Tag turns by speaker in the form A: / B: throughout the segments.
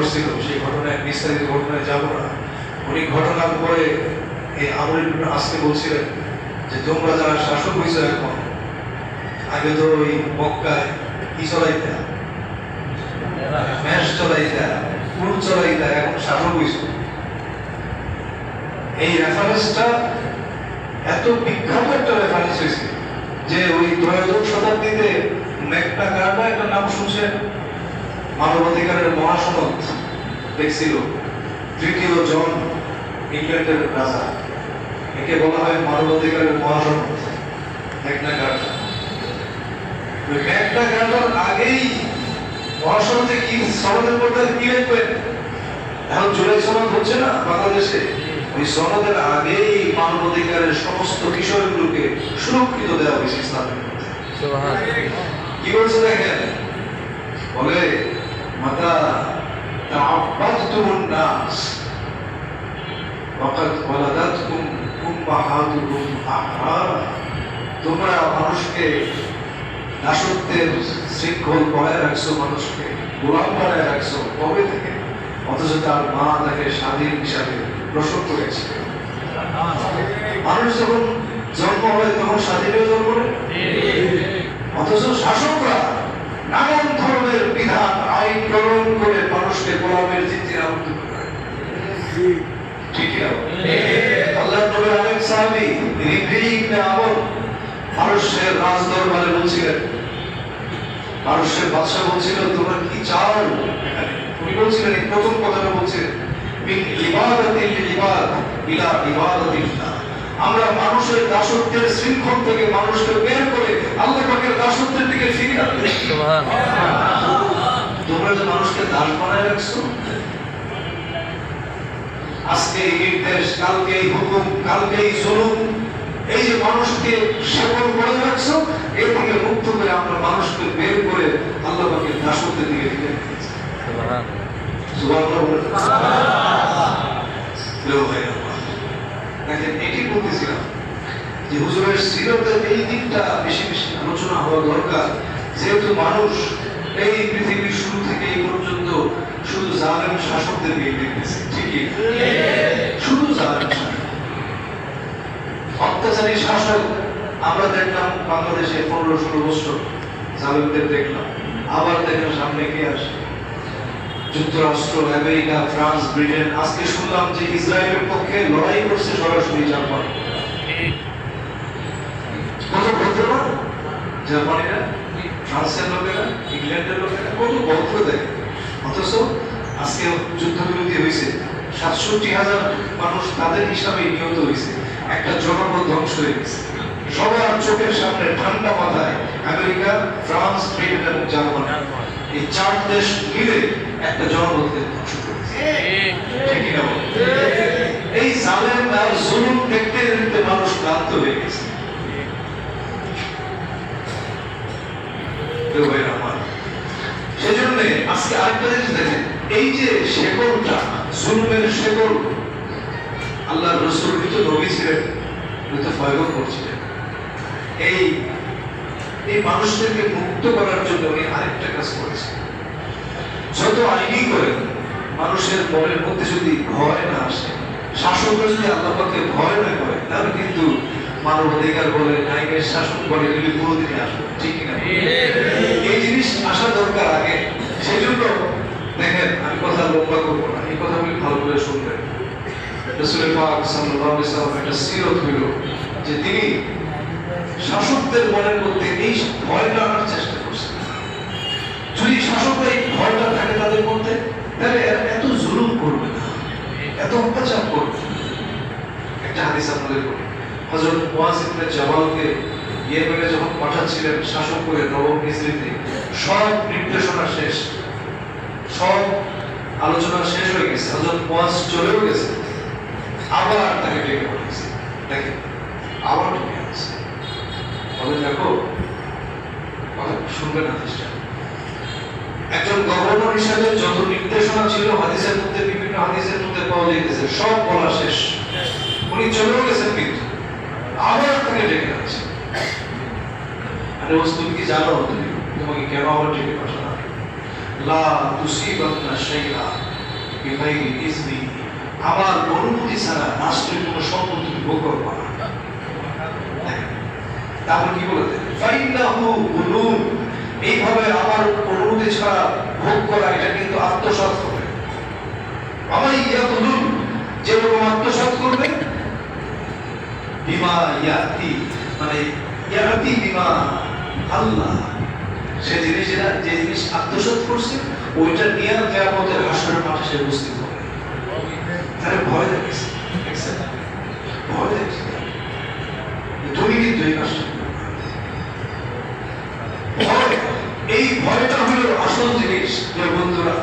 A: ঘটছিল, সেই ঘটনায় বিস্তারিত ঘটনায় যাব না। উনি ঘটনার পরে এই আমর ইবনে আসকে বলছিলেন যে তোমরা যারা শাসক হয়েছে এখন, আগে তো ওই মক্কায় কি চলাইতা, মেষ চলাইতা, উট চলাইতা, এখন শাসক হয়েছে। এই রেফারেন্সটা এত বিখ্যাত একটা রেফারেন্স হয়েছে যে ওই ত্রয়োদশ শতাব্দীতে ম্যাগনা কার্টা একটা নাম শুনছেন, মানবাধিকারের মহাসনদ দেখছিল তৃতীয় জন, ইংল্যান্ডের রাজা, একে বলা হয় মানবাধিকারের মহাসনদ ম্যাগনা কার্টা। ওই ম্যাগনা কার্টার আগেই মহাসনদে কি সনদের মধ্যে কি লিখবেন, এখন জুলাই সনদ হচ্ছে না বাংলাদেশে, ওই সনদের আগেই মানবাধিকারের সমস্ত বিষয়গুলোকে সুরক্ষিত দেওয়া হয়েছে ইসলামের মধ্যে। কি বলছে দেখেন, বলে মাতা তাআব্বাদতুমুন নাস ওয়াকাদ ওয়ালাদাতকুম উম্মাহাতুকুম আহরারা, তোমরা মানুষকে দাসত্বের শৃঙ্খল বানায় রাখছো, মানুষকে গোলাম বানায় রাখছো কবে থেকে, অথচ তার মা তাকে স্বাধীন হিসাবে প্রসব করেছে। মানুষ যখন জন্ম হয় তখন স্বাধীন হয়ে জন্ম নেয়, অথচ শাসকরা নানান ধরনের বিধান আইন প্রণয়ন করে মানুষকে গোলামের জিঞ্জিরে আবদ্ধ করে। ঠিক আছে, আল্লাহর নবীর আরেক সাহাবী রিবঈ ইবনে আমর পারস্যের রাজদরবারে বলছিলেন, পারস্যের বাদশা বলছিল তোমরা কি চাও এখানে, উনি বলছিলেন এই প্রথম কথাটা বলছিলেন মিন ইবাদাতিল ইবাদ ইলা ইবাদাতিল্লাহ, আমরা মানুষের দাসত্বের শৃঙ্খল থেকে মানুষকে বের করে আল্লাহ পাকের দাসত্বের দিকে ফিরিয়ে আনতে। সুবহানাল্লাহ, তোমরা যে মানুষকে দাস বানায় রাখছো, আজকে এই নির্দেশ, কালকে এই হুকুম, কালকে এই জুলুম, এই যে মানুষকে শেকল করে রাখছো, এর থেকে মুক্ত করে আমরা মানুষকে বের করে আল্লাহ পাকের দাসত্বের দিকে ফিরিয়ে দিয়েছি। দেখেন, এটি বলতেছিলাম যে হুজুরের সিরতের এই দিকটা বেশি বেশি আলোচনা হওয়া দরকার, যেহেতু মানুষ এই পৃথিবীর শুরু থেকে এই পর্যন্ত শুধু জালেম শাসকদের দিকে দেখতেছে। ঠিকই, শুধু জালেম শাসক, অত্যাচারী শাসক আমরা দেখলাম বাংলাদেশে 15-16 বছর জালেমদের দেখলাম, আবার দেখেন সামনে কে আসে, যুক্তরাষ্ট্র, আমেরিকা, ফ্রান্স, ব্রিটেন, আজকে শুনলাম যে ইসরায়েলের পক্ষে লড়াই করছে সরাসরি জাপান। কত বলতে না জাপানিরা, ফ্রান্সের লোকেরা, ইংল্যান্ডের লোকেরা কত বলতে দেয়, অথচ আজকে যুদ্ধবিরতি হয়েছে, 67,000 মানুষ তাদের হিসাবে নিহত হয়েছে, একটা জনপদ ধ্বংস হয়ে গেছে সবার চোখের সামনে, ঠান্ডা মাথায়। আমেরিকা, ফ্রান্স, ব্রিটেন এবং জার্মান, এই 4 দেশ মিলে একটা জনপদকে ধ্বংস করেছে। এই জালেম আর জুলুম দেখতে দেখতে মানুষ ক্লান্ত হয়ে গেছে। সেজন্য আজকে আরেকটা জিনিস দেখেন, এই যে শেকলটা, জুলুমের শেকল, আল্লাহ রাসূল কিন্তু নবী ছিলেন, কিন্তু ভয় করছিলেন। এই মানুষদেরকে মুক্ত করার জন্য উনি আরেকটা কাজ করেছেন। যত আইনি করে মানুষের মনের মধ্যে যদি ভয় না আসে, শাসকরা যদি আল্লাহ পাককে ভয় না করে, তাহলে কিন্তু মানবাধিকার বলে, আইনের শাসন বলে, এগুলি কোনোদিনই আসবে। ঠিক না? এই জিনিস আসা দরকার আগে। সেই জন্য দেখেন, আমি কথা লম্বা করবো না, এই কথাগুলি ভালো করে শুনবেন। রাসূল পাক সাল্লাল্লাহু আলাইহি ওয়াসাল্লাম একটা সিরত হইল যে তিনি শাসকদের মনের মধ্যে এই ভয়টা আনার চেষ্টা করছেন। যদি শাসকরা এই ভয়টা থাকে তাদের মধ্যে, তাহলে এত জুলুম করবে না, এত অত্যাচার করবে। একটা হাদিস আপনাদের বলি, হযরত মুআয ইবনে জাবালকে ইয়েমেনে যখন পাঠাচ্ছিলেন শাসক করে নবম হিজরিতে, সব নির্দেশনা শেষ, সব আলোচনা শেষ হয়ে গেছে, হযরত মুআয চলেও গেছে, আবার তাকে ডেকে পাঠিয়েছে। দেখেন, আবার ডেকে আনছে, বলে দেখো, কথা শুনবে না চেষ্টা। একজন গভর্নর হিসেবে যত নির্দেশনা ছিল হাদিসের মধ্যে, বিভিন্ন হাদিসের মধ্যে পাওয়া যাইতেছে, সব বলা শেষ, উনি চলেও গেছেন, কিন্তু আবার তাকে ডেকে আনছে। আরে তুমি কি জানো, তুমি তোমাকে কেন আবার ডেকে পাঠানো? লা তুসিবান্না শাইআ বিগাইরি ইজনি, আমার অনুমতি ছাড়া রাষ্ট্রের কোনো সম্পত্তি ভোগ করবা না। তারপর কি বলে ফাইন্নাহু গুলুম, এইভাবে আমার অনুমতি ছাড়া ভোগ করা এটা কিন্তু আত্মসাৎ হবে। আমার ইয়াকুলুন, যেরকম আত্মসাৎ করবে, বিমা ইয়াতি, মানে ইয়াতি বিমা আল্লাহ, সে জিনিসটা যে জিনিস আত্মসাৎ করছে ওইটা নিয়ে কিয়ামতের হাসরের মাঠে সে উপস্থিত হবে। তাহলে ভয় দেখিস, ভয় দেখিস, তুমি কিন্তু এই কাজটা ভয়, এই ভয়টা হলো আসল জিনিস। যে বন্ধুরা,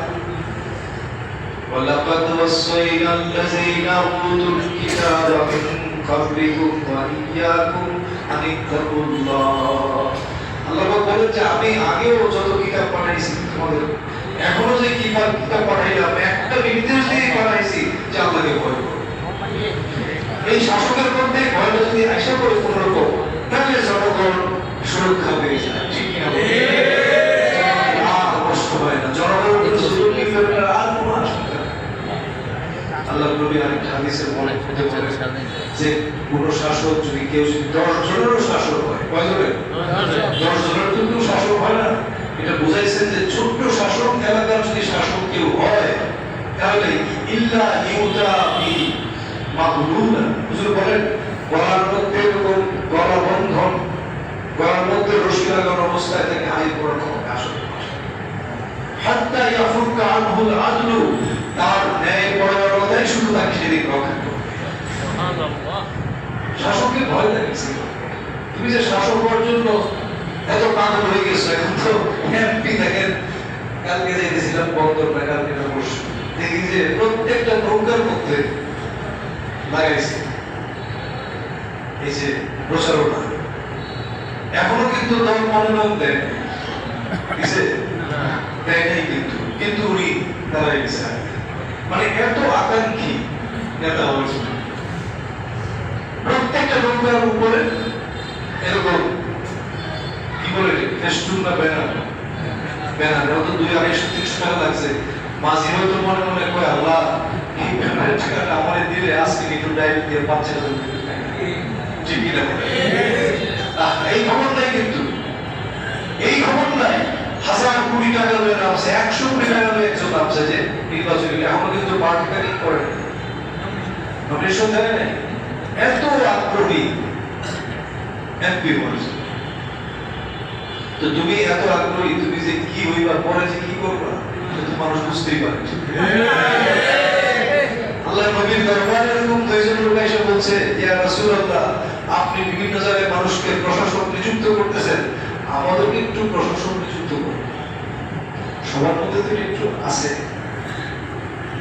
A: ওয়ালাকাদ ওয়াসাইনা আল্লাযীনা উতুল কিতাবা মিন ক্বাবলিকুম ওয়া ইয়্যাকুম আন ইত্তাকুল্লাহ। আল্লাহ বলেন যে আমি আগেও যত কিতাব পাঠাইছি তোমাদের, এখনো যে কিতাব পাঠাইলাম একটা নির্দেশ দিয়ে পাঠাইছি যে আল্লাহকে ভয় করো। এই শাসকের মধ্যে ভয়টা যদি আশা করে কোনরকম, তাহলে জনগণ সুরক্ষা পেয়ে যায়, ঠিক কিনা? আর কষ্ট হয় না, জনগণ জুলুম নিপীড়নের আর কোনো আশঙ্কা নেই। আল্লাহ নবী আরেকটা হাদিসে বলেন যে কোন শাসক যদি কেউ যদি 10 জনেরও শাসক হয়, কয়জনের? 10 জনের কিন্তু শাসক হয় না। এটা বুঝাইছেন যে ছোট্ট শাসক এলাকার যদি শাসক কেউ হয়, তাহলে ইল্লা ইউতা বি মাগলুনা, হুজুর বলেন গলার মধ্যে এরকম গলা বন্ধন, গলার মধ্যে রশি লাগানো অবস্থায় তাকে হাই করার কোনো আসে হাত্তা ইয়াফুকা আনহুল আদলু, তার ন্যায় পরায়ণতাই শুধু তাকে সেদিন রক্ষা করবে। সুবহানাল্লাহ। শাসককে ভয় লাগছে। তুমি যে শাসক হওয়ার জন্য এত পাগল হয়ে গেছো, এখন তো এমপি দেখেন, কালকে যাইতেছিলাম বন্দর না, কালকে দেখি যে প্রত্যেকটা নৌকার মধ্যে লাগাইছে এই যে প্রচারণা। এখনো কিন্তু দল মনোনয়ন দেয় দেয় নাই, কিন্তু উনি দাঁড়াই গেছে। মানে এত আকাঙ্ক্ষী নেতা হওয়ার জন্য প্রত্যেকটা নৌকার উপরে এরকম কি বলে ফেস্টুন না ব্যানার, হয়তো 200-250 টাকা লাগছে। মাঝি হয়তো মনে মনে কয় আল্লাহ এই ব্যানারের টাকাটা আমারে দিলে আজকে একটু ডাইরেক্ট দিয়ে 5,000 টাকা, ঠিক কিনা? এই খবর নাই, কিন্তু এই খবর নাই 1000 কোটি টাকা লয়ে নামছে, 100 কোটি টাকা লয়ে একজন নামছে যে নির্বাচনী, এখনো কিন্তু পার্টি কারি করে নমিনেশন দেয় নাই। এত আগ্রহী এমপি বলছে, তো তুমি এত আগ্রহী, তুমি যে কি হইবা, পরে যে কি করবা, তো মানুষ বুঝতেই পারে। আল্লাহ নবীর দরবারে এরকম 2 জন লোক এসে বলছে, ইয়া রাসূলুল্লাহ, আপনি বিভিন্ন জায়গায় মানুষকে প্রশাসক নিযুক্ত করতেছেন, আমাদেরকে একটু প্রশাসক নিযুক্ত করুন। সবার মধ্যে তো একটু আছে,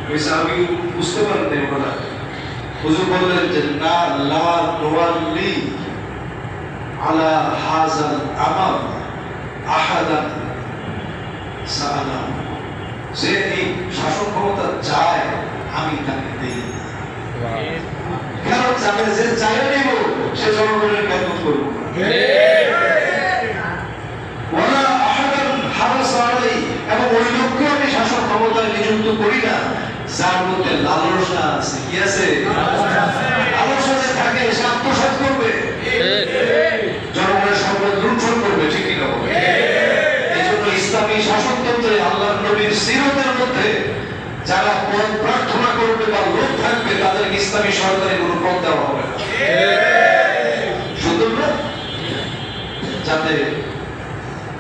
A: ওই সাহাবী বুঝতে পারেন না ওনারা। হুজুর বললেন যে না, লা নুওয়াল্লি আলা হাযাল আমাল আহাদান সাআলা, যে এই শাসন ক্ষমতা চায় আমি তাকে দেই। কেন চাবে? যে চাইলে নেব, সে জনগণের খেদমত করব। ওয়ালা আহাদান হারাসা আলাই, এবং ওই লোককে আমি শাসন ক্ষমতায় নিযুক্ত করি না যার মধ্যে লালসা আছে। কি আছে? লালসা যে থাকে, সে আত্মসাৎ করবে, জনগণের সম্পদ লুণ্ঠন করবে, ঠিক কিনা? এই জন্য ইসলামী শাসনতন্ত্রে আল্লাহর নবীর সিরতের মধ্যে যারা পদ প্রার্থনা করবে বা লোক থাকবে, তাদের ইসলামী সরকারে কোনো পদ দেওয়া হবে না। সুতরাং না, যাতে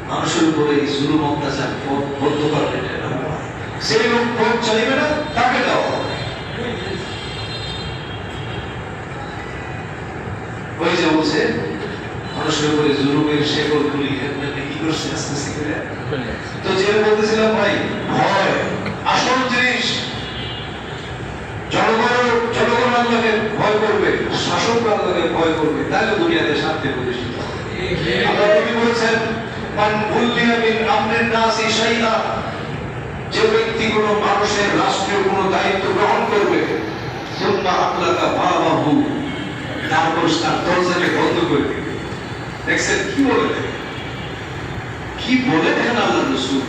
A: মানুষের উপরে জুলুম অত্যাচার বন্ধ করবে, সেই লোক পদ চাইবে না, তাকে দেওয়া হবে। ওই যে বলছে মানুষের উপরে জুলুমের শেকল খুলি কি করছে আস্তে আস্তে করে। তো যে বলতেছিলাম ভাই, ভয় আসল জিনিস। জনগণ আল্লাহকে ভয় করবে, শাসক আল্লাহকে ভয় করবে, তাহলে দুনিয়াতে শান্তি প্রতিষ্ঠিত হবে। আল্লাহ নবী বলেছেন, মান বুল্লিয়া মিন আমরিন নাসি শাইআ, যে ব্যক্তি কোনো মানুষের রাষ্ট্রীয় কোনো দায়িত্ব গ্রহণ করবে, সুম্মা আতলাকা বাবাহু, তারপর তার দরজাকে বন্ধ করে দিবে। দেখছেন কি বলে দেখেন, কি বলে দেখেন আল্লাহ রাসূল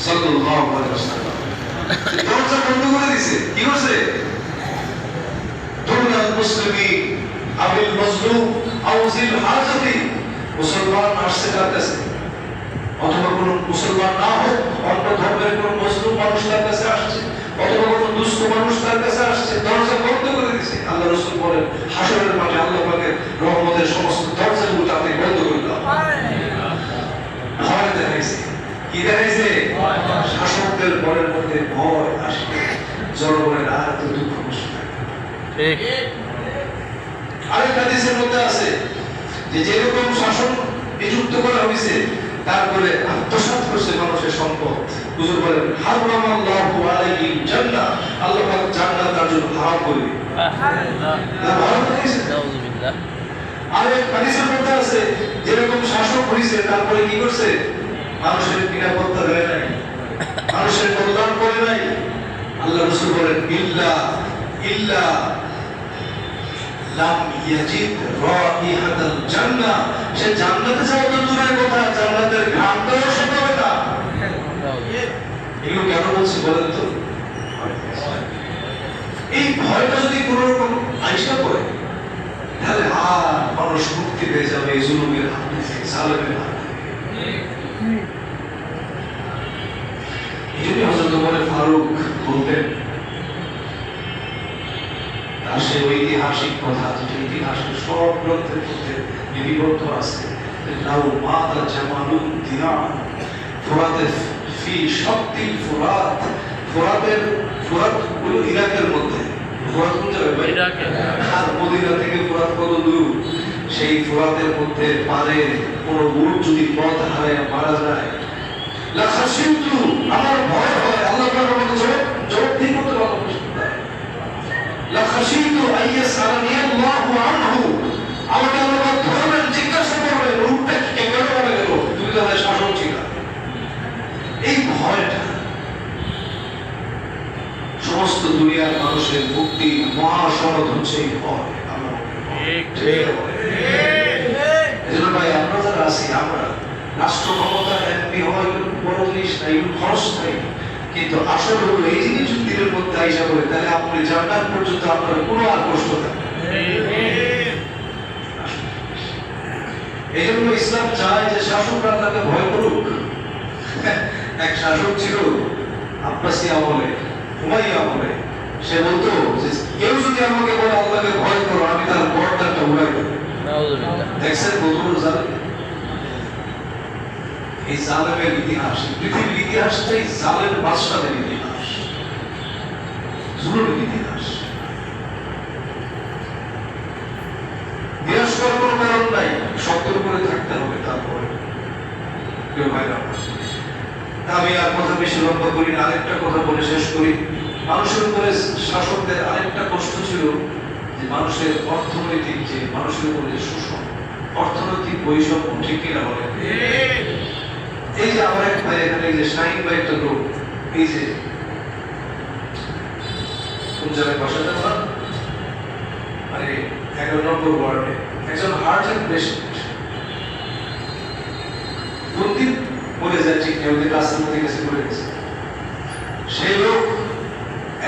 A: সাল্লাল্লাহু আলাইহি ওয়াসাল্লাম, দরজা বন্ধ করে দিয়েছে। আউল মাজলুম আও জিল হাজাতি, মুসলমান আসছে কার কাছে, অথবা কোন মুসলমান না হোক অন্য ধর্মের কোন মুসলিম মানুষ তার কাছে আসছে, অথবা কোন দুস্থ মানুষ তার কাছে আসছে, দরজা বন্ধ করে দিয়েছে। আল্লাহ রাসূল বলেন হাসরের মাঠে আল্লাহ পাকের রহমতের সমস্ত দরজাগুলো তাতে বন্ধ করে দেওয়া ভয় দেখাইছে। কি দেখাইছে? শাসকদের ঘরের মধ্যে ভয় আসবে, জনগণের আর তো দুঃখ কষ্ট থাকে। ঠিক। আরেক হাদিসের মধ্যে আছে যে যেরকম শাসন নিযুক্ত করা হয়েছে তারপরে আত্মসাৎ করছে মানুষের সম্পদ। হুজুর বলেন হারামাল্লাহু আলাইহিল জান্নাহ, আল্লাহ পাক জান্নাত তার জন্য হারাম করে দিয়েছে। নাউযুবিল্লাহ। আরেক হাদিসের মধ্যে আছে যেরকম শাসক হয়েছে তারপরে কি করছে, মানুষের নিরাপত্তা দেয় নাই, মানুষের কল্যাণ করে নাই। আল্লাহ রাসূল বলেন ইল্লা লাম ইয়াজিদ রাইহাতাল জান্নাহ, সে জান্নাতে যাওয়া তো দূরের কথা, জান্নাতের ঘ্রাণটাও সে পাবে না। এগুলো কেন বলছি বলেন তো? এই ভয়টা যদি কোনো রকম আইসা পড়ে তাহলে আর মানুষ মুক্তি পেয়ে যাবে এই জুলুমের হাত থেকে, জালেমের হাত থেকে। এই জন্য হযরত ওমর ফারুক বলতেন তার সেই ঐতিহাসিক কথা, যেটা ইতিহাসের সব গ্রন্থের মধ্যে লিপিবদ্ধ আছে, লাউ মাতা জামালুন দিরান ফুরাতে ফি শাক্তিল ফুরাত, ফুরাত হলো ইরাকের মধ্যে, ফুরাত কোন জায়গায়? ইরাকে। আর মদিনা থেকে ফুরাত কত দূর? সেই ফুরাতের মধ্যে পারে কোন উট যদি পথ হারায় মারা যায়, লা খাশিতু, আমার ভয় হয়, আল্লাহ পাকের মতো জবাব দিতে করতে পারবো না। লা খাশিতু আইয়াসালানি আল্লাহু আনহু, আমাকে আল্লাহ ধরবেন, জিজ্ঞাসা করবেন উটটা কি কেন মারা গেল, তুমি তো শাসক ছিল। এই ভয়টা সমস্ত দুনিয়ার মানুষের মুক্তির মহাসনদ হচ্ছে এই ভয়। এজন্য ভাই আমরা যারা আছি, আমরা রাষ্ট্র ক্ষমতা এমপি হওয়া বড় জিনিস নাই, খরচ নাই, কিন্তু আসল হলো এই জিনিস দিনের মধ্যে আইসা করে তাহলে আপনি জান্নাত পর্যন্ত আপনার কোনো আর কষ্ট থাকবে। এই জন্য ইসলাম চায় যে শাসকরা তাকে ভয় করুক। এক শাসক ছিল আব্বাসী আমলে, উমাইয়া আমলে, সে বলতো যে কেউ যদি আমাকে বলে আল্লাহকে ভয় করো, আমি তার গর্দানটা উড়াই দেব। দেখছেন কতগুলো জালেম? এই জালেমের ইতিহাস, পৃথিবীর ইতিহাসটাই জালেম বাদশাদের ইতিহাস, জুলুমের ইতিহাস। নিরাশ করার কোনো কারণ নাই, শক্তের উপরে থাকতে হবে। তারপরে কেউ ভাইরা, আমি আর কথা বেশি লম্বা করি না, আরেকটা কথা বলে শেষ করি। মানুষের উপরে শাসকদের আরেকটা কষ্ট ছিল যে মানুষের অর্থনৈতিক, যে মানুষের উপরে শোষণ, অর্থনৈতিক বৈষম্য। ঠিক কিনা বলে? এই যে আমার এক ভাই এখানে, যে শাহিন ভাই একটা লোক, এই যে কোন জায়গায় বাসাটা বলা, মানে 11 নম্বর ওয়ার্ডে একজন হার্টের পেশেন্ট, প্রতিদিন বলে যায় ঠিক নেই, ওদের রাস্তার মধ্যে গেছে পড়ে গেছে। সেই লোক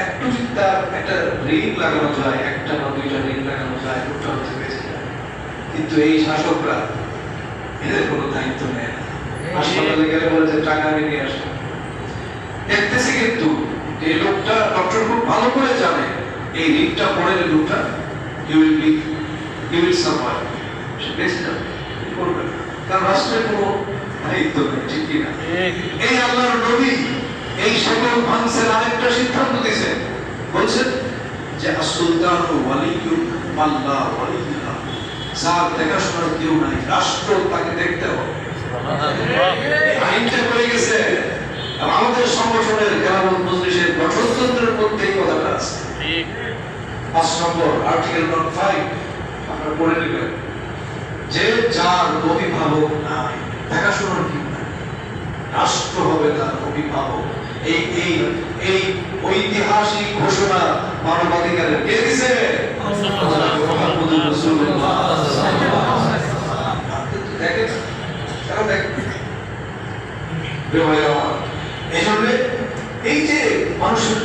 A: একটু যদি তার একটা রিং লাগানো যায়, একটা বা দুইটা রিং লাগানো যায়, লোকটা হচ্ছে বেঁচে যায়। কিন্তু এই শাসকরা এদের কোনো দায়িত্ব নেয় না। হাসপাতালে গেলে বলে যে টাকা আমি নিয়ে আসবো। দেখতেছি কিন্তু এই লোকটা, ডক্টর খুব ভালো করে জানে এই রিংটা পড়ে লোকটা he will survive, সে বেঁচে যাবে, করবে না, কারণ রাষ্ট্রের কোনো দায়িত্ব নেই। ঠিক কিনা? এই আল্লাহর নবী এই সকল মানুষের আরেকটা সিদ্ধান্ত দিয়েছেন, বলছেন যে আসুলতানু ওয়ালিয়্যু মাল্লা ওয়ালিয়্যুল্লাহ, যার দেখাশোনার কেউ নাই, রাষ্ট্র তাকে দেখতে হবে। আইনটা করে গেছে আমাদের সংগঠনের কেরামত মজলিসের গঠনতন্ত্রের মধ্যে এই কথাটা আছে। 5 নম্বর আর্টিকেল নং 5 আপনারা পড়ে নেবেন যে যার অভিভাবক নাই, দেখাশোনার কেউ নাই, রাষ্ট্র হবে তার অভিভাবক। এই ঐতিহাসিক ঘোষণা মানবাধিকারের কে দিছে? মুহাম্মদুর রাসূলুল্লাহ। দেখেন তারা দেখেন এই জন্য এই যে মানুষের